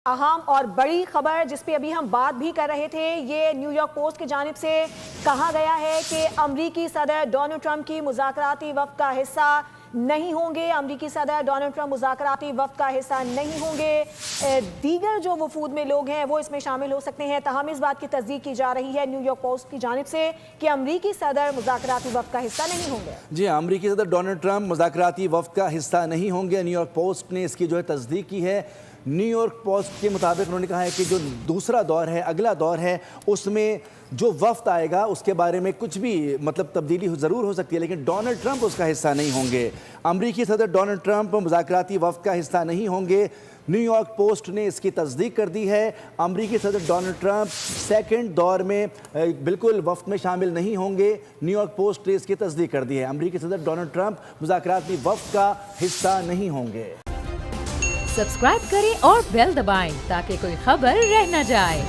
اہم اور بڑی خبر جس پہ ابھی ہم بات بھی کر رہے تھے، یہ نیو یارک پوسٹ کی جانب سے کہا گیا ہے کہ امریکی صدر ڈونلڈ ٹرمپ کی مذاکراتی وفد کا حصہ نہیں ہوں گے۔ امریکی صدر ڈونلڈ ٹرمپ مذاکراتی وفد کا حصہ نہیں ہوں گے۔ دیگر جو وفود میں لوگ ہیں وہ اس میں شامل ہو سکتے ہیں، تاہم اس بات کی تصدیق کی جا رہی ہے نیو یارک پوسٹ کی جانب سے کہ امریکی صدر مذاکراتی وفد کا حصہ نہیں ہوں گے۔ جی ہاں، امریکی صدر ڈونلڈ ٹرمپ مذاکراتی وفد کا حصہ نہیں ہوں گے۔ نیو یارک پوسٹ نے اس کی تصدیق کی ہے۔ نیو یارک پوسٹ کے مطابق انہوں نے کہا ہے کہ جو دوسرا دور ہے، اگلا دور ہے، اس میں جو وفد آئے گا اس کے بارے میں کچھ بھی تبدیلی ضرور ہو سکتی ہے، لیکن ڈونلڈ ٹرمپ اس کا حصہ نہیں ہوں گے۔ امریکی صدر ڈونلڈ ٹرمپ مذاکراتی وفد کا حصہ نہیں ہوں گے۔ نیو یارک پوسٹ نے اس کی تصدیق کر دی ہے۔ امریکی صدر ڈونلڈ ٹرمپ سیکنڈ دور میں بالکل وفد میں شامل نہیں ہوں گے۔ نیو یارک پوسٹ نے اس کی تصدیق کر دی ہے۔ امریکی صدر ڈونلڈ ٹرمپ مذاکراتی وفد کا حصہ نہیں ہوں گے۔ سبسکرائب کریں اور بیل دبائیں تاکہ کوئی خبر رہ نہ جائے۔